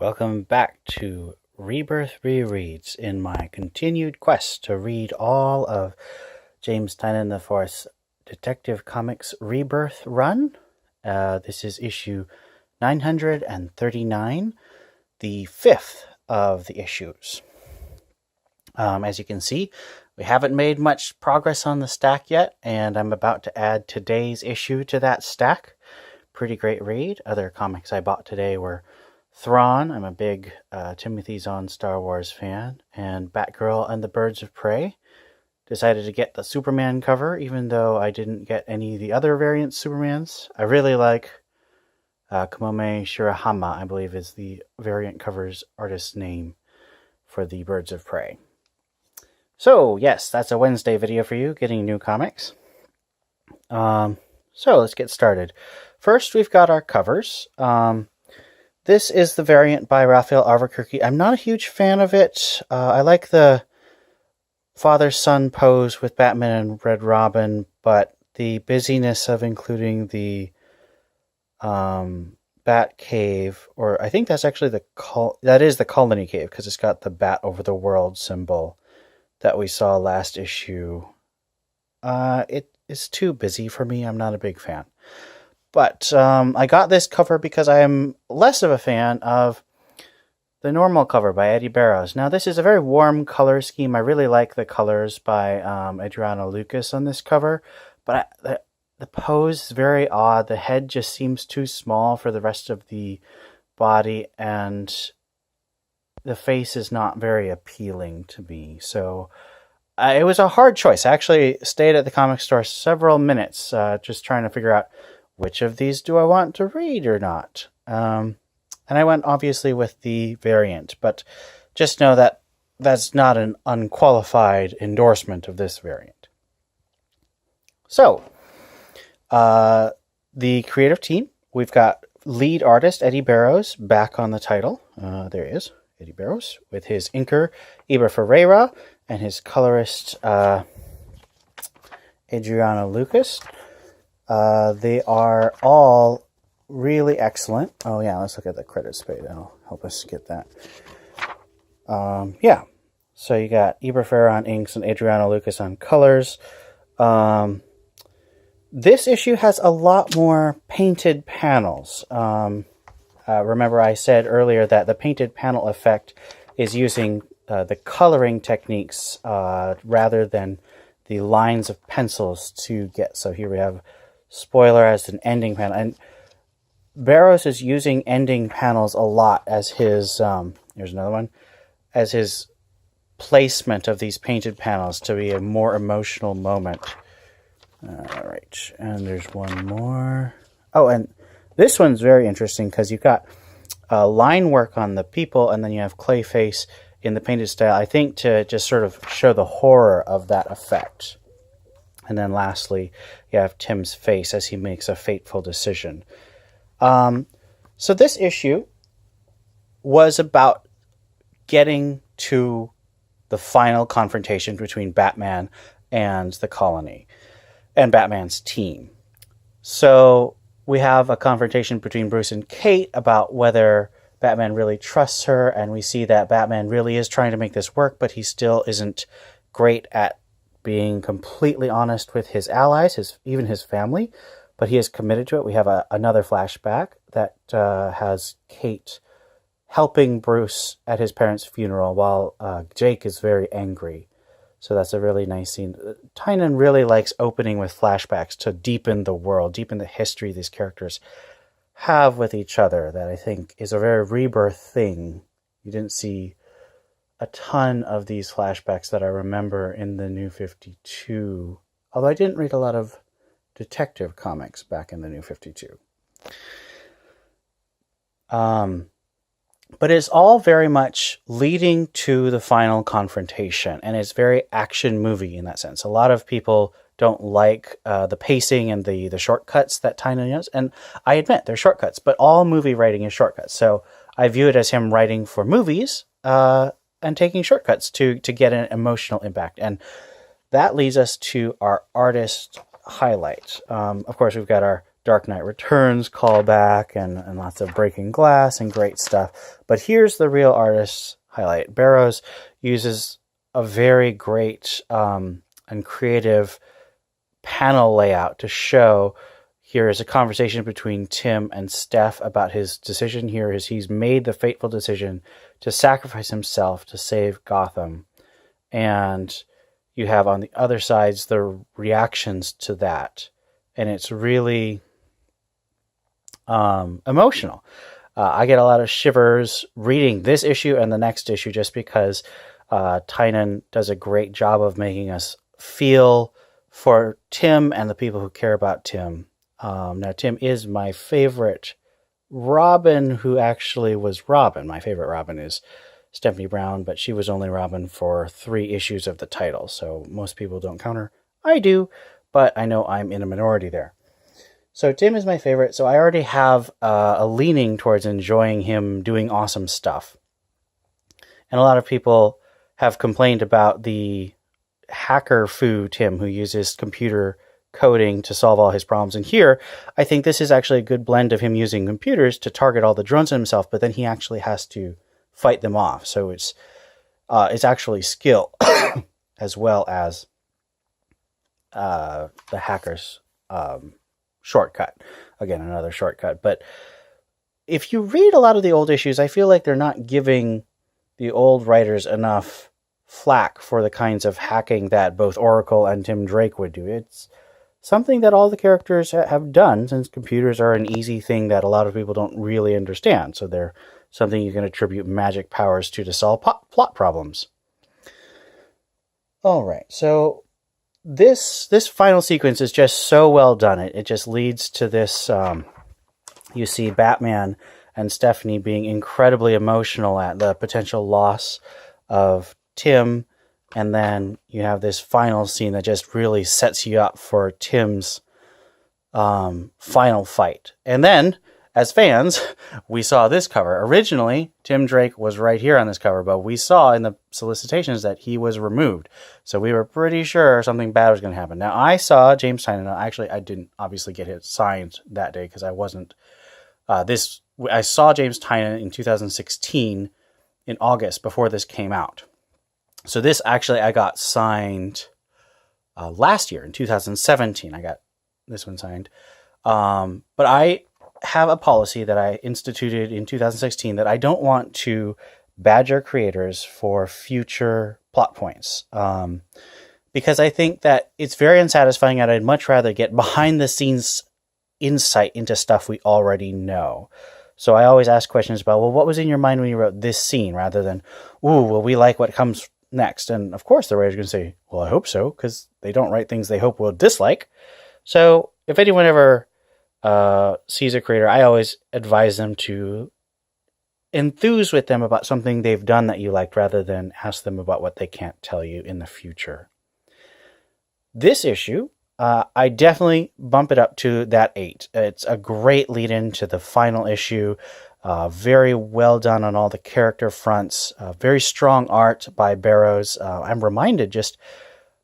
Welcome back to Rebirth Rereads in my continued quest to read all of James Tynion IV's Detective Comics Rebirth run. This is issue 939, the fifth of the issues. As you can see, we haven't made much progress on the stack yet, and I'm about to add today's issue to that stack. Pretty great read. Other comics I bought today were Thrawn. I'm a big Timothy Zahn Star Wars fan, and Batgirl and the Birds of Prey. Decided to get the Superman cover, even though I didn't get any of the other variant Supermans. I really like Kamome Shirahama, I believe is the variant cover's artist's name for the Birds of Prey. So, yes, that's a Wednesday video for you, getting new comics. So, let's get started. First, we've got our covers. This is the variant by Raphael Albuquerque. I'm not a huge fan of it. I like the father-son pose with Batman and Red Robin, but the busyness of including the Bat Cave, or I think that's actually that is the Colony Cave, because it's got the Bat over the world symbol that we saw last issue. It is too busy for me. I'm not a big fan. But I got this cover because I am less of a fan of the normal cover by Eddie Barrows. Now, this is a very warm color scheme. I really like the colors by Adriano Lucas on this cover. But the pose is very odd. The head just seems too small for the rest of the body. And the face is not very appealing to me. So it was a hard choice. I actually stayed at the comic store several minutes just trying to figure out which of these do I want to read or not. And I went obviously with the variant, but just know that that's not an unqualified endorsement of this variant. So, the creative team, we've got lead artist Eddie Barrows back on the title. There he is, Eddie Barrows, with his inker Iber Ferreira and his colorist Adriano Lucas. They are all really excellent. Oh yeah, let's look at the credits page. That'll help us get that. Yeah, so you got Iber Ferreira on inks and Adriano Lucas on colors. This issue has a lot more painted panels. Remember I said earlier that the painted panel effect is using the coloring techniques rather than the lines of pencils to get. So here we have spoiler as an ending panel, and Barrows is using ending panels a lot as his here's another one, as his placement of these painted panels to be a more emotional moment. All right, and there's one more. Oh, and this one's very interesting because you've got line work on the people, and then you have Clayface in the painted style, I think to just sort of show the horror of that effect. And then lastly, you have Tim's face as he makes a fateful decision. So this issue was about getting to the final confrontation between Batman and the Colony and Batman's team. So we have a confrontation between Bruce and Kate about whether Batman really trusts her, and we see that Batman really is trying to make this work, but he still isn't great at being completely honest with his allies, even his family, but he is committed to it. We have another flashback that has Kate helping Bruce at his parents' funeral while Jake is very angry. So that's a really nice scene. Tynion really likes opening with flashbacks to deepen the world, deepen the history these characters have with each other. That I think is a very Rebirth thing. You didn't see a ton of these flashbacks that I remember in the New 52, although I didn't read a lot of detective comics back in the New 52. But it's all very much leading to the final confrontation, and it's very action movie in that sense. A lot of people don't like the pacing and the shortcuts that Tynion does, and I admit they're shortcuts, but all movie writing is shortcuts. So I view it as him writing for movies, and taking shortcuts to get an emotional impact. And that leads us to our artist highlight. Of course, we've got our Dark Knight Returns callback and lots of breaking glass and great stuff. But here's the real artist's highlight. Barrows uses a very great and creative panel layout to show here is a conversation between Tim and Steph about his decision. Here is he's made the fateful decision to sacrifice himself to save Gotham. And you have on the other sides the reactions to that. And it's really emotional. I get a lot of shivers reading this issue and the next issue just because Tynion does a great job of making us feel for Tim and the people who care about Tim. Now, Tim is my favorite Robin who actually was Robin. My favorite Robin is Stephanie Brown, but she was only Robin for 3 issues of the title, so most people don't count her. I do, but I know I'm in a minority there. So Tim is my favorite, so I already have a leaning towards enjoying him doing awesome stuff. And a lot of people have complained about the hacker foo Tim who uses computer coding to solve all his problems. And here, I think this is actually a good blend of him using computers to target all the drones himself, but then he actually has to fight them off. So it's actually skill as well as the hacker's shortcut. Again, another shortcut. But if you read a lot of the old issues, I feel like they're not giving the old writers enough flack for the kinds of hacking that both Oracle and Tim Drake would do. It's something that all the characters have done, since computers are an easy thing that a lot of people don't really understand. So they're something you can attribute magic powers to solve plot problems. All right, so this final sequence is just so well done. It just leads to this, you see Batman and Stephanie being incredibly emotional at the potential loss of Tim, and then you have this final scene that just really sets you up for Tim's final fight. And then, as fans, we saw this cover. Originally, Tim Drake was right here on this cover, but we saw in the solicitations that he was removed. So we were pretty sure something bad was going to happen. Now, I saw James Tynion. Actually, I didn't obviously get it signed that day because I wasn't. I saw James Tynion in 2016 in August before this came out. So this actually I got signed last year in 2017. I got this one signed. But I have a policy that I instituted in 2016 that I don't want to badger creators for future plot points. Because I think that it's very unsatisfying and I'd much rather get behind the scenes insight into stuff we already know. So I always ask questions about, well, what was in your mind when you wrote this scene, rather than, ooh, well, we like what comes next. And of course the writer's going to say, well, I hope so, because they don't write things they hope we'll dislike. So if anyone ever sees a creator, I always advise them to enthuse with them about something they've done that you liked, rather than ask them about what they can't tell you in the future. This issue, I definitely bump it up to that 8. It's a great lead into the final issue. Very well done on all the character fronts. Very strong art by Barrows. I'm reminded just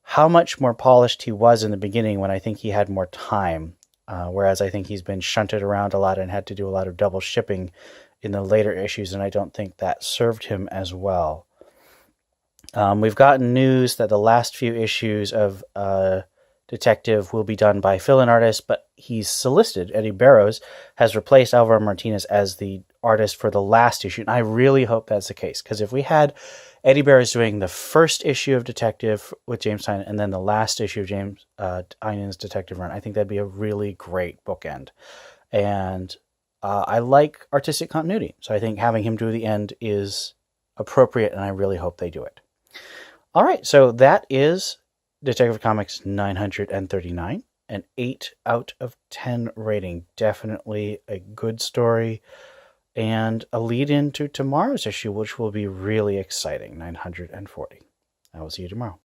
how much more polished he was in the beginning when I think he had more time. Whereas I think he's been shunted around a lot and had to do a lot of double shipping in the later issues, and I don't think that served him as well. We've gotten news that the last few issues of Detective will be done by fill-in artists, but he's solicited. Eddie Barrows has replaced Alvaro Martinez as the artist for the last issue, and I really hope that's the case, because if we had Eddie Barrows doing the first issue of Detective with James Tynion and then the last issue of James Tynion's Detective run, I think that'd be a really great bookend. And I like artistic continuity, so I think having him do the end is appropriate, and I really hope they do it. All right, so that is Detective Comics 939, an 8 out of 10 rating. Definitely a good story and a lead into tomorrow's issue, which will be really exciting, 940. I will see you tomorrow.